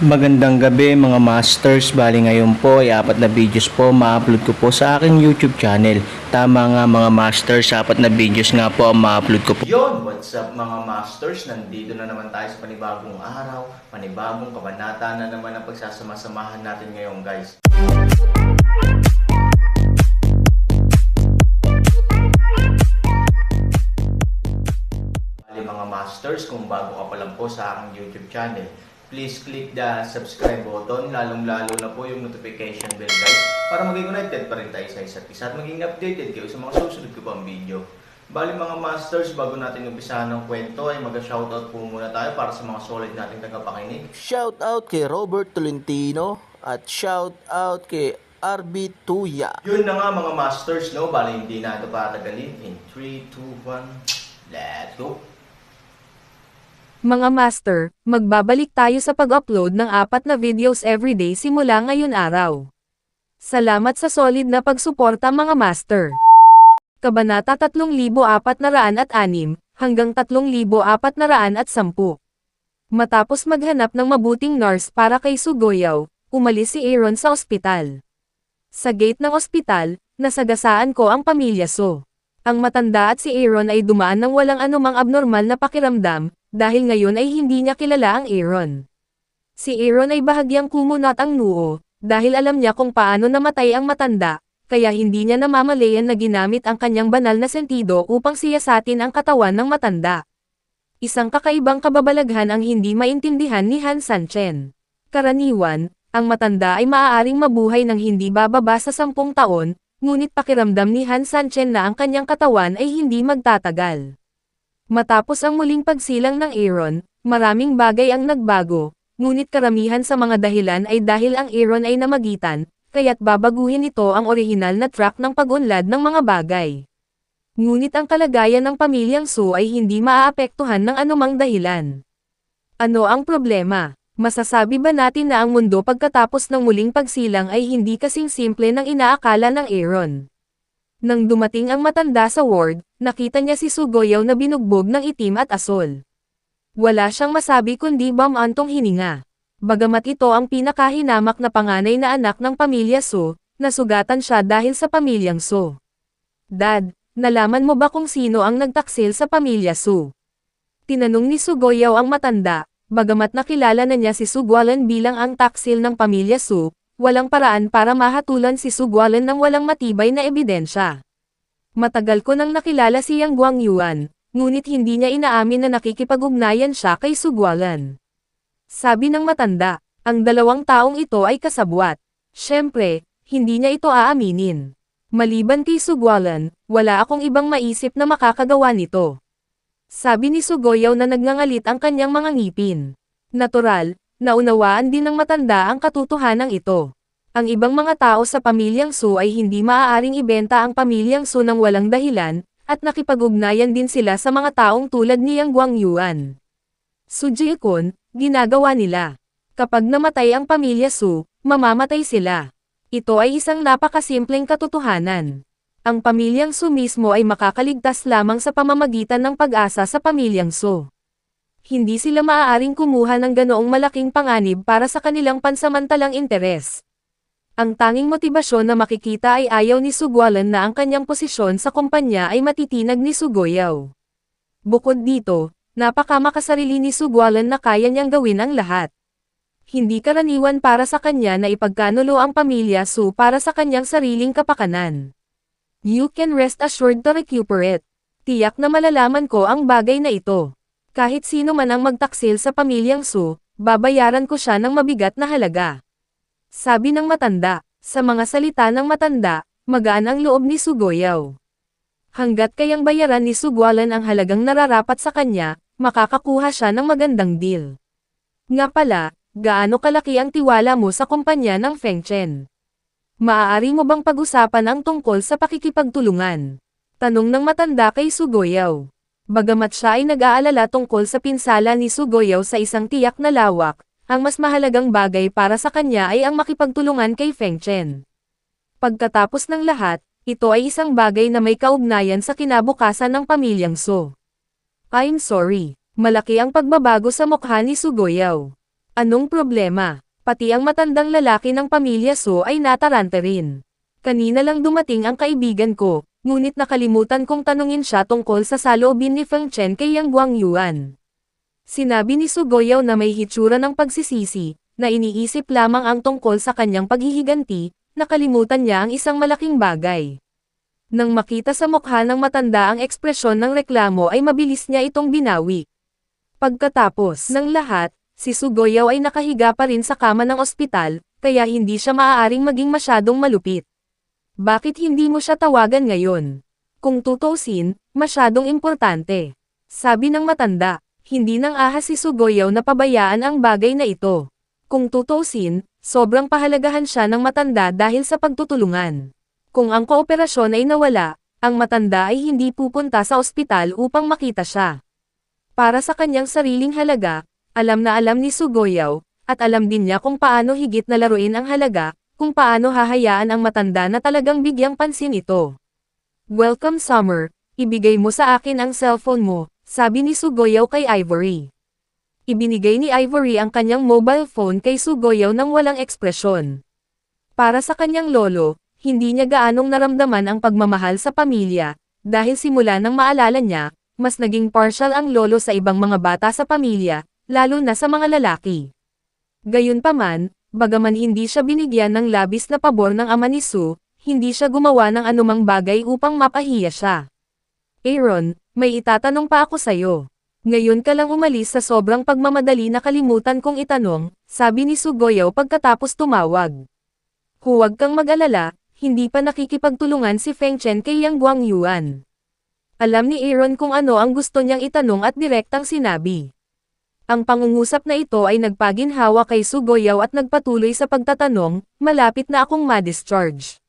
Magandang gabi mga masters, bali ngayon po ay 4 na videos po ma-upload ko po sa aking YouTube channel. Tama nga mga masters, 4 na videos nga po ang ma-upload ko po. Yon, what's up mga masters, nandito na naman tayo sa panibagong araw, panibagong kabanata na naman ang pagsasama-samahan natin ngayon guys. Bali mga masters, kung bago ka pa lang po sa aking YouTube channel, please click the subscribe button, lalong-lalo na po yung notification bell guys, para maging connected pa rin tayo sa isa't isa at maging updated kayo sa mga susunod ko pang video. Bali mga masters, bago natin umpisahan ng kwento ay mag-shoutout po muna tayo para sa mga solid nating tagapakinig. Shoutout kay Robert Tolentino at shoutout kay RB Tuya. Yun na nga mga masters, no? Bali hindi na ito patagalin. In 3, 2, 1, let's go! Mga master, magbabalik tayo sa pag-upload ng 4 na videos everyday simula ngayon araw. Salamat sa solid na pagsuporta mga master. Kabanata 3,406 hanggang 3,410. Matapos maghanap ng mabuting nurse para kay Sugoyaw, umalis si Aaron sa ospital. Sa gate ng ospital, nasagasaan ko ang pamilya So. Ang matanda at si Aaron ay dumaan ng walang anumang abnormal na pakiramdam, dahil ngayon ay hindi niya kilala ang Aaron. Si Aaron ay bahagyang kumunat ang noo, dahil alam niya kung paano namatay ang matanda, kaya hindi niya namamalayan na ginamit ang kanyang banal na sentido upang siyasatin ang katawan ng matanda. Isang kakaibang kababalaghan ang hindi maintindihan ni Han Sanchen. Karaniwan, ang matanda ay maaaring mabuhay ng hindi bababa sa 10 taon, ngunit pakiramdam ni Han Sanchen na ang kanyang katawan ay hindi magtatagal. Matapos ang muling pagsilang ng Aaron, maraming bagay ang nagbago, ngunit karamihan sa mga dahilan ay dahil ang Aaron ay namagitan, kaya't babaguhin ito ang orihinal na track ng pag-unlad ng mga bagay. Ngunit ang kalagayan ng pamilyang Su ay hindi maaapektuhan ng anumang dahilan. Ano ang problema? Masasabi ba natin na ang mundo pagkatapos ng muling pagsilang ay hindi kasing simple ng inaakala ng Aaron? Nang dumating ang matanda sa ward, nakita niya si Sugoyaw na binugbog ng itim at asol. Wala siyang masabi kundi bumantong hininga. Bagamat ito ang pinakahinamak na panganay na anak ng pamilya So, nasugatan siya dahil sa pamilyang So. Dad, nalaman mo ba kung sino ang nagtaksil sa pamilya So? Tinanong ni Sugoyaw ang matanda, bagamat nakilala na niya si Sugwalan bilang ang taksil ng pamilya So, walang paraan para mahatulan si Sugwalan ng walang matibay na ebidensya. Matagal ko nang nakilala si Yang Guangyuan, ngunit hindi niya inaamin na nakikipag-ugnayan siya kay Sugwalan. Sabi ng matanda, ang 2 taong ito ay kasabwat. Siyempre, hindi niya ito aaminin. Maliban kay Sugwalan, wala akong ibang maisip na makakagawa nito. Sabi ni Sugoyaw na nagngangalit ang kanyang mga ngipin. Natural, naunawaan din ng matanda ang katotohanan ito. Ang ibang mga tao sa pamilyang Su ay hindi maaaring ibenta ang pamilyang Su ng walang dahilan, at nakipag-ugnayan din sila sa mga taong tulad ni Yang Guangyuan. Su Ji-kun, ginagawa nila. Kapag namatay ang pamilya Su, mamamatay sila. Ito ay isang napakasimpleng katotohanan. Ang pamilyang Su mismo ay makakaligtas lamang sa pamamagitan ng pag-asa sa pamilyang Su. Hindi sila maaaring kumuha ng ganoong malaking panganib para sa kanilang pansamantalang interes. Ang tanging motibasyon na makikita ay ayaw ni Sugwalan na ang kanyang posisyon sa kumpanya ay matitinag ni Sugoyaw. Bukod dito, napakamakasarili ni Sugwalan na kaya niyang gawin ang lahat. Hindi karaniwan para sa kanya na ipagkanulo ang pamilya Su para sa kanyang sariling kapakanan. You can rest assured to recuperate. Tiyak na malalaman ko ang bagay na ito. Kahit sino man ang magtaksil sa pamilyang Su, babayaran ko siya ng mabigat na halaga. Sabi ng matanda, sa mga salita ng matanda, magaan ang loob ni Sugoyaw. Hanggat kayang bayaran ni Sugwalan ang halagang nararapat sa kanya, makakakuha siya ng magandang deal. Nga pala, gaano kalaki ang tiwala mo sa kumpanya ng Fengchen? Maaari mo bang pag-usapan ang tungkol sa pakikipagtulungan? Tanong ng matanda kay Sugoyaw. Bagamat siya ay nag-aalala tungkol sa pinsala ni Sugoyaw sa isang tiyak na lawak, ang mas mahalagang bagay para sa kanya ay ang makipagtulungan kay Fengchen. Pagkatapos ng lahat, ito ay isang bagay na may kaugnayan sa kinabukasan ng pamilyang So. I'm sorry, malaki ang pagbabago sa mukha ni Sugoyaw. Anong problema? Pati ang matandang lalaki ng pamilya So ay natarante rin. Kanina lang dumating ang kaibigan ko, ngunit nakalimutan kong tanungin siya tungkol sa saloobin ni Feng Chen kay Yang Guangyuan. Sinabi ni Su Goyaw na may hitsura ng pagsisisi, na iniisip lamang ang tungkol sa kanyang paghihiganti, nakalimutan niya ang isang malaking bagay. Nang makita sa mukha ng matanda ang ekspresyon ng reklamo ay mabilis niya itong binawi. Pagkatapos ng lahat, si Su Goyaw ay nakahiga pa rin sa kama ng ospital, kaya hindi siya maaaring maging masyadong malupit. Bakit hindi mo siya tawagan ngayon? Kung tutusin, masyadong importante. Sabi ng matanda, hindi nang ahas si Su Goyaw na pabayaan ang bagay na ito. Kung tutusin, sobrang pahalagahan siya ng matanda dahil sa pagtutulungan. Kung ang kooperasyon ay nawala, ang matanda ay hindi pupunta sa ospital upang makita siya. Para sa kanyang sariling halaga, alam na alam ni Su Goyaw, at alam din niya kung paano higit na laruin ang halaga, kung paano hahayaan ang matanda na talagang bigyang pansin ito. Welcome Summer, ibigay mo sa akin ang cellphone mo, sabi ni Su Goyaw kay Ivory. Ibinigay ni Ivory ang kanyang mobile phone kay Su Goyaw nang walang ekspresyon. Para sa kanyang lolo, hindi niya gaanong naramdaman ang pagmamahal sa pamilya, dahil simula nang maalala niya, mas naging partial ang lolo sa ibang mga bata sa pamilya, lalo na sa mga lalaki. Gayunpaman, bagaman hindi siya binigyan ng labis na pabor ng ama ni Su, hindi siya gumawa ng anumang bagay upang mapahiya siya. Aaron, may itatanong pa ako sa'yo. Ngayon ka lang umalis sa sobrang pagmamadali na kalimutan kong itanong, sabi ni Su Goyaw pagkatapos tumawag. Huwag kang mag-alala, hindi pa nakikipagtulungan si Feng Chen kay Yang Guangyuan. Alam ni Aaron kung ano ang gusto niyang itanong at direktang sinabi. Ang pangungusap na ito ay nagpaginhawa kay Su Goyaw at nagpatuloy sa pagtatanong, malapit na akong ma-discharge.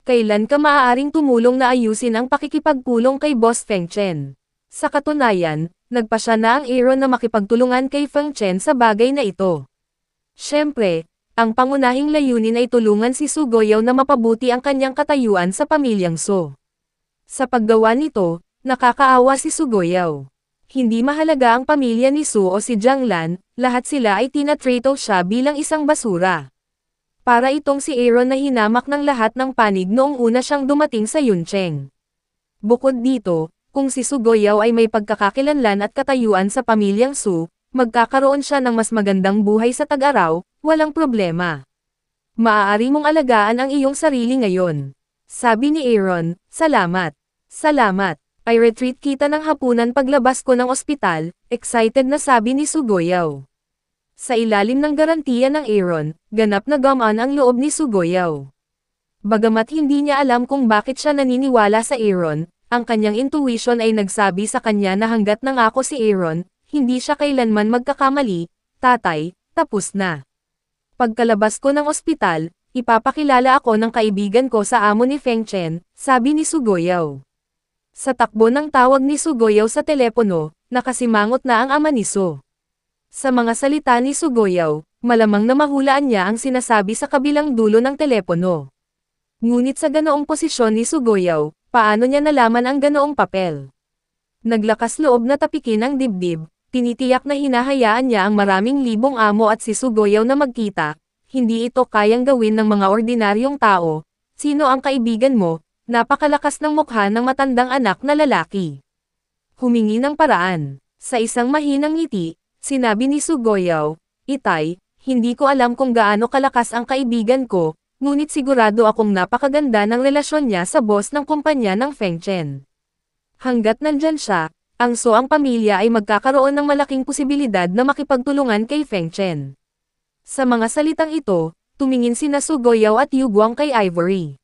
Kailan ka maaaring tumulong na ayusin ang pakikipagpulong kay Boss Feng Chen? Sa katunayan, nagpasya na ang Aaron na makipagtulungan kay Feng Chen sa bagay na ito. Siyempre, ang pangunahing layunin ay tulungan si Su Goyaw na mapabuti ang kanyang katayuan sa pamilyang So. Sa paggawa nito, nakakaawa si Su Goyaw. Hindi mahalaga ang pamilya ni Su o si Jiang Lan, lahat sila ay tinatrato siya bilang isang basura. Para itong si Aaron na hinamak ng lahat ng panig noong una siyang dumating sa Yuncheng. Bukod dito, kung si Su Goyaw ay may pagkakakilanlan at katayuan sa pamilyang Su, magkakaroon siya ng mas magandang buhay sa tag-araw, walang problema. Maaari mong alagaan ang iyong sarili ngayon. Sabi ni Aaron, salamat. Salamat. I retreat kita ng hapunan paglabas ko ng ospital, excited na sabi ni Su Goyaw. Sa ilalim ng garantiya ng Aaron, ganap na gamaan ang loob ni Su Goyaw. Bagamat hindi niya alam kung bakit siya naniniwala sa Aaron, ang kanyang intuition ay nagsabi sa kanya na hanggat nangako si Aaron, hindi siya kailanman magkakamali, tatay, tapos na. Pagkalabas ko ng ospital, ipapakilala ako ng kaibigan ko sa amo ni Feng Chen, sabi ni Su Goyaw. Sa takbo ng tawag ni Su Goyaw sa telepono, nakasimangot na ang ama ni Su. Sa mga salita ni Su Goyaw, malamang na mahulaan niya ang sinasabi sa kabilang dulo ng telepono. Ngunit sa ganoong posisyon ni Su Goyaw, paano niya nalaman ang ganoong papel? Naglakas loob na tapikin ang dibdib, tinitiyak na hinahayaan niya ang maraming libong amo at si Su Goyaw na magkita, hindi ito kayang gawin ng mga ordinaryong tao. Sino ang kaibigan mo? Napakalakas ng mukha ng matandang anak na lalaki. Humingi ng paraan. Sa isang mahinang ngiti, sinabi ni Su Goyaw, Itay, hindi ko alam kung gaano kalakas ang kaibigan ko, ngunit sigurado akong napakaganda ng relasyon niya sa boss ng kumpanya ng Feng Chen. Hanggat nandyan siya, ang So ang pamilya ay magkakaroon ng malaking posibilidad na makipagtulungan kay Feng Chen. Sa mga salitang ito, tumingin sina Su Goyaw at Yu Guang kay Ivory.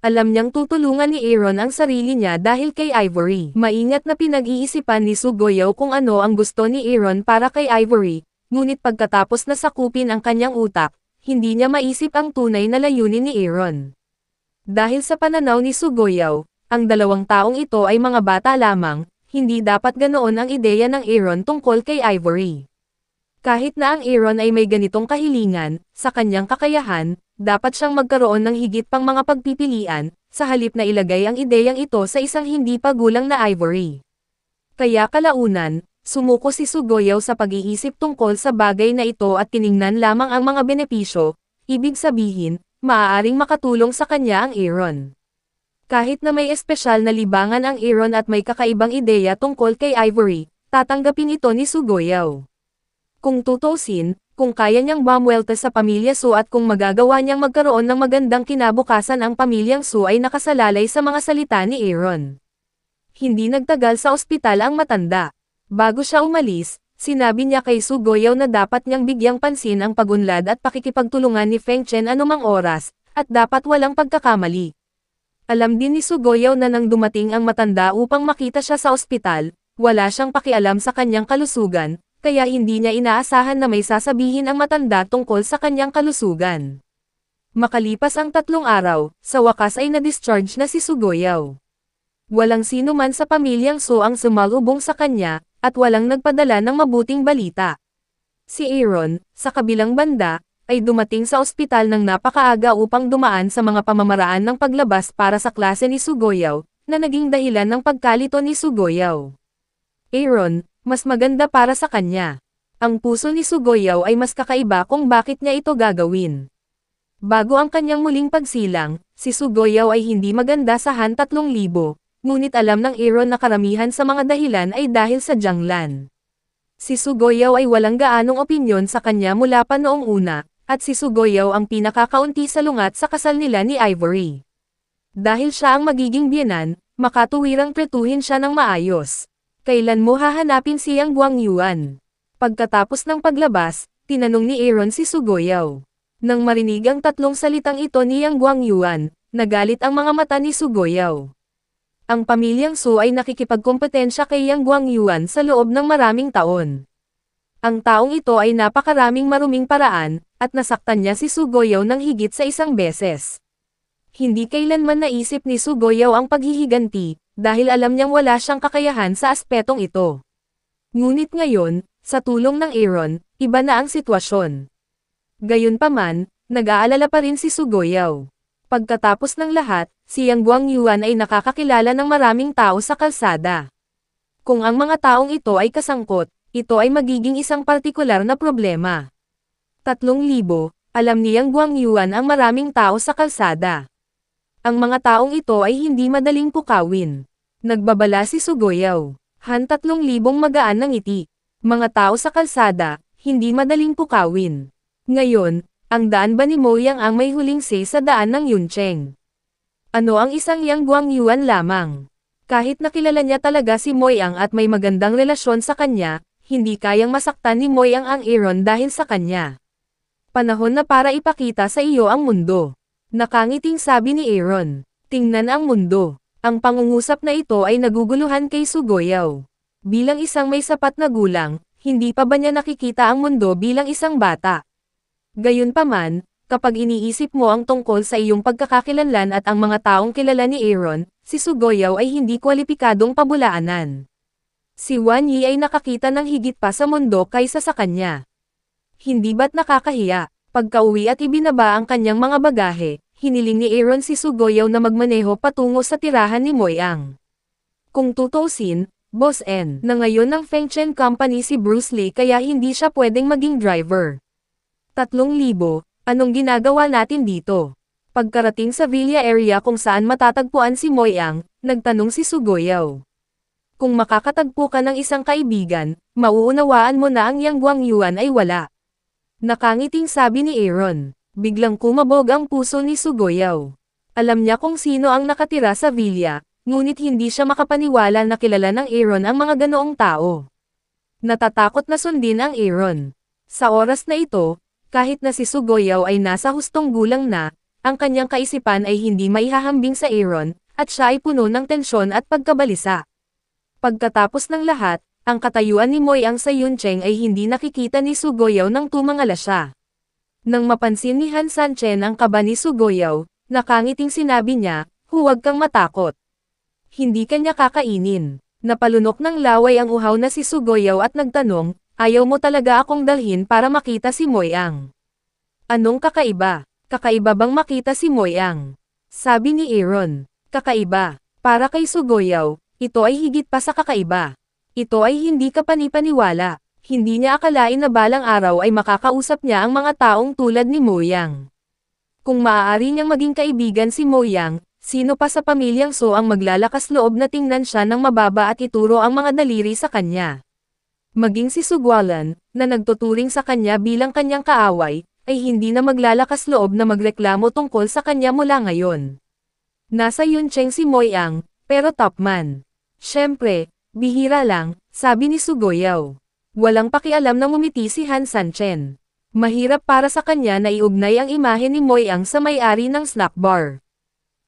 Alam niyang tutulungan ni Aaron ang sarili niya dahil kay Ivory. Maingat na pinag-iisipan ni Su Goyaw kung ano ang gusto ni Aaron para kay Ivory, ngunit pagkatapos na sakupin ang kanyang utak, hindi niya maisip ang tunay na layunin ni Aaron. Dahil sa pananaw ni Su Goyaw, ang dalawang taong ito ay mga bata lamang, hindi dapat ganoon ang ideya ng Aaron tungkol kay Ivory. Kahit na ang Aaron ay may ganitong kahilingan, sa kanyang kakayahan, dapat siyang magkaroon ng higit pang mga pagpipilian, sa halip na ilagay ang ideyang ito sa isang hindi pa gulang na Ivory. Kaya kalaunan, Sumuko si Sugoyaw sa pag-iisip tungkol sa bagay na ito at tiningnan lamang ang mga benepisyo, ibig sabihin, maaaring makatulong sa kanya ang Aaron. Kahit na may espesyal na libangan ang Aaron at may kakaibang ideya tungkol kay Ivory, tatanggapin ito ni Sugoyaw. Kung tutusin, kung kaya niyang bumwelta sa pamilya Su at kung magagawa niyang magkaroon ng magandang kinabukasan ang pamilyang Su ay nakasalalay sa mga salita ni Aaron. Hindi nagtagal sa ospital ang matanda. Bago siya umalis, sinabi niya kay Sugoyaw na dapat niyang bigyang pansin ang pagunlad at pakikipagtulungan ni Feng Chen anumang oras, at dapat walang pagkakamali. Alam din ni Sugoyaw na nang dumating ang matanda upang makita siya sa ospital, wala siyang pakialam sa kanyang kalusugan, kaya hindi niya inaasahan na may sasabihin ang matanda tungkol sa kanyang kalusugan. Makalipas ang 3 araw, sa wakas ay na-discharge na si Sugoyaw. Walang sino man sa pamilyang Su ang sumalubong sa kanya, at walang nagpadala ng mabuting balita. Si Aaron, sa kabilang banda, ay dumating sa ospital ng napakaaga upang dumaan sa mga pamamaraan ng paglabas para sa klase ni Sugoyaw, na naging dahilan ng pagkalito ni Sugoyaw. Aaron, mas maganda para sa kanya. Ang puso ni Sugoyaw ay mas kakaiba kung bakit niya ito gagawin. Bago ang kanyang muling pagsilang, si Sugoyaw ay hindi maganda sa Han 3,000. Ngunit alam ng Aaron na karamihan sa mga dahilan ay dahil sa Jianglan. Si Sugoyaw ay walang gaanong opinyon sa kanya mula pa noong una, at si Sugoyaw ang pinakakaunti salungat sa kasal nila ni Ivory. Dahil siya ang magiging biyenan, makatuwirang tretuhin siya ng maayos. Kailan mo hahanapin si Yang Guangyuan? Pagkatapos ng paglabas, tinanong ni Aaron si Sugoyaw. Nang marinig ang 3 salitang ito ni Yang Guangyuan, nagalit ang mga mata ni Sugoyaw. Ang pamilyang Su ay nakikipagkompetensya kay Yang Guangyuan sa loob ng maraming taon. Ang taong ito ay napakaraming maruming paraan, at nasaktan niya si Sugoyaw ng higit sa 1 beses. Hindi kailanman naisip ni Sugoyaw ang paghihiganti, dahil alam niyang wala siyang kakayahan sa aspetong ito. Ngunit ngayon, sa tulong ng Aaron, iba na ang sitwasyon. Gayunpaman, nag-aalala pa rin si Sugoyaw. Pagkatapos ng lahat, si Yang Guangyuan ay nakakakilala ng maraming tao sa kalsada. Kung ang mga taong ito ay kasangkot, ito ay magiging isang partikular na problema. 3,000, alam ni Yang Guangyuan ang maraming tao sa kalsada. Ang mga taong ito ay hindi madaling pukawin. Nagbabala si Sugoyaw. Han 3,000 magaan ng ngiti. Mga tao sa kalsada, hindi madaling pukawin. Ngayon, ang daan ba ni Mo Yang ang may huling say sa daan ng Yuncheng? Ano ang isang Yang Guangyuan lamang? Kahit nakilala niya talaga si Mo Yang at may magandang relasyon sa kanya, hindi kayang masaktan ni Mo Yang ang Aaron dahil sa kanya. Panahon na para ipakita sa iyo ang mundo. Nakangiting sabi ni Aaron. Tingnan ang mundo. Ang pangungusap na ito ay naguguluhan kay Sugoyaw. Bilang isang may sapat na gulang, hindi pa ba niya nakikita ang mundo bilang isang bata? Gayunpaman, kapag iniisip mo ang tungkol sa iyong pagkakakilanlan at ang mga taong kilala ni Aaron, si Sugoyaw ay hindi kwalipikadong pabulaanan. Si Wan Yi ay nakakita ng higit pa sa mundo kaysa sa kanya. Hindi ba't nakakahiya? Pagkauwi at ibinaba ang kanyang mga bagahe, hiniling ni Aaron si Sugoyaw na magmaneho patungo sa tirahan ni Mo Yang. Kung tutusin, Boss N na ngayon ng Feng Chen Company si Bruce Lee kaya hindi siya pwedeng maging driver. 3,000, anong ginagawa natin dito? Pagkarating sa Villa area kung saan matatagpuan si Mo Yang, nagtanong si Sugoyaw. Kung makakatagpo ka ng isang kaibigan, mauunawaan mo na ang Yang Guangyuan ay wala. Nakangiting sabi ni Aaron. Biglang kumabog ang puso ni Sugoyaw. Alam niya kung sino ang nakatira sa villa, ngunit hindi siya makapaniwala na kilala ng Aaron ang mga ganoong tao. Natatakot na sundin ang Aaron. Sa oras na ito, kahit na si Sugoyaw ay nasa hustong gulang na, ang kanyang kaisipan ay hindi maihahambing sa Aaron, at siya ay puno ng tensyon at pagkabalisa. Pagkatapos ng lahat, ang katayuan ni Mo Yang sa Yuncheng ay hindi nakikita ni Sugoyaw nang tumangala siya. Nang mapansin ni Han Sanchen ang kaba ni Sugoyaw, nakangiting sinabi niya, huwag kang matakot. Hindi kanya kakainin. Napalunok ng laway ang uhaw na si Sugoyaw at nagtanong, ayaw mo talaga akong dalhin para makita si Mo Yang? Anong kakaiba? Kakaiba bang makita si Mo Yang? Sabi ni Aaron. Kakaiba. Para kay Sugoyaw, ito ay higit pa sa kakaiba. Ito ay hindi kapanipaniwala. Hindi niya akalain na balang araw ay makakausap niya ang mga taong tulad ni Mo Yang. Kung maaari niyang maging kaibigan si Mo Yang, sino pa sa pamilyang So ang maglalakas loob na tingnan siya ng mababa at ituro ang mga daliri sa kanya. Maging si Sugwalan, na nagtuturing sa kanya bilang kanyang kaaway, ay hindi na maglalakas loob na magreklamo tungkol sa kanya mula ngayon. Nasa Yuncheng si Mo Yang, pero top man. Siyempre, bihira lang, sabi ni Sugoyaw. Walang pakialam na ngumiti si Han Sanchen. Mahirap para sa kanya na iugnay ang imahe ni Mo Yang sa may-ari ng snack bar.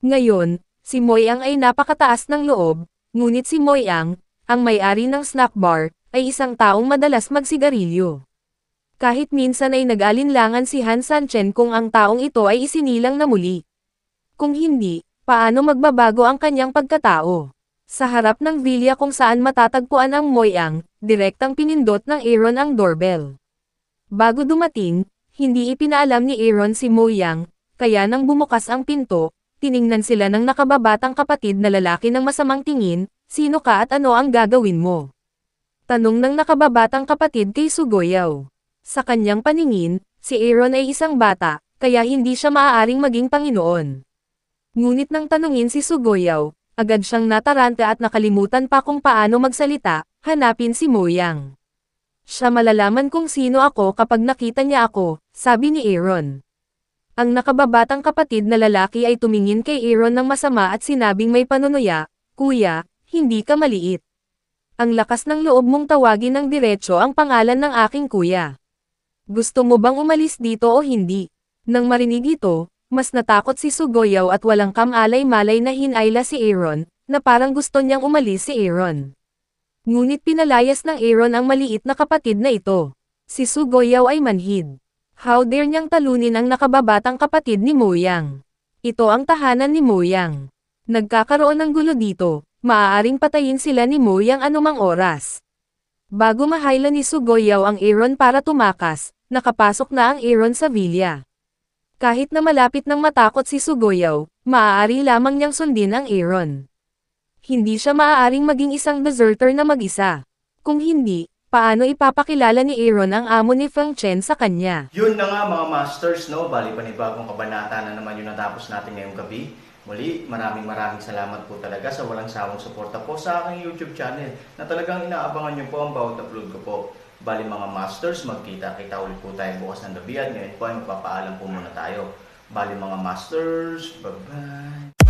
Ngayon, si Mo Yang ay napakataas ng loob, ngunit si Mo Yang, ang may-ari ng snack bar, ay isang taong madalas magsigarilyo. Kahit minsan ay nag-alinlangan si Han Sanchen kung ang taong ito ay isinilang na muli. Kung hindi, paano magbabago ang kanyang pagkatao? Sa harap ng villa kung saan matatagpuan ang Mo Yang, direktang pinindot ng Aaron ang doorbell. Bago dumating, hindi ipinaalam ni Aaron si Mo Yang, kaya nang bumukas ang pinto, tiningnan sila ng nakababatang kapatid na lalaki ng masamang tingin, sino ka at ano ang gagawin mo? Tanong ng nakababatang kapatid kay Sugoyaw. Sa kanyang paningin, si Aaron ay isang bata, kaya hindi siya maaaring maging Panginoon. Ngunit nang tanungin si Sugoyaw, agad siyang nataranta at nakalimutan pa kung paano magsalita, hanapin si Mo Yang. Siya malalaman kung sino ako kapag nakita niya ako, sabi ni Aaron. Ang nakababatang kapatid na lalaki ay tumingin kay Aaron ng masama at sinabing may panunuya, Kuya, hindi ka maliit. Ang lakas ng loob mong tawagin ng diretso ang pangalan ng aking kuya. Gusto mo bang umalis dito o hindi? Nang marinig ito, mas natakot si Sugoyaw at walang kamalay-malay na hinayla si Aaron, na parang gusto niyang umalis si Aaron. Ngunit pinalayas ng Aaron ang maliit na kapatid na ito. Si Sugoyaw ay manhid. How dare niyang talunin ang nakababatang kapatid ni Mo Yang. Ito ang tahanan ni Mo Yang. Nagkakaroon ng gulo dito, maaaring patayin sila ni Mo Yang anumang oras. Bago mahayla ni Sugoyaw ang Aaron para tumakas, nakapasok na ang Aaron sa villa. Kahit na malapit nang matakot si Sugoyaw, maaari lamang niyang sundin ang Aaron. Hindi siya maaaring maging isang deserter na mag-isa. Kung hindi, paano ipapakilala ni Aaron ang amo ni Feng Chen sa kanya? Yun na nga mga masters, no? Bali panibagong kabanata na naman yung natapos natin ngayong gabi. Muli, maraming salamat po talaga sa walang sawang suporta po sa aking YouTube channel na talagang inaabangan nyo po ang bawat upload ko po. Bali mga masters, magkita-kita ulit po tayo bukas ng gabi at ngayon po ay magpapaalam po muna tayo. Bali mga masters, bye-bye!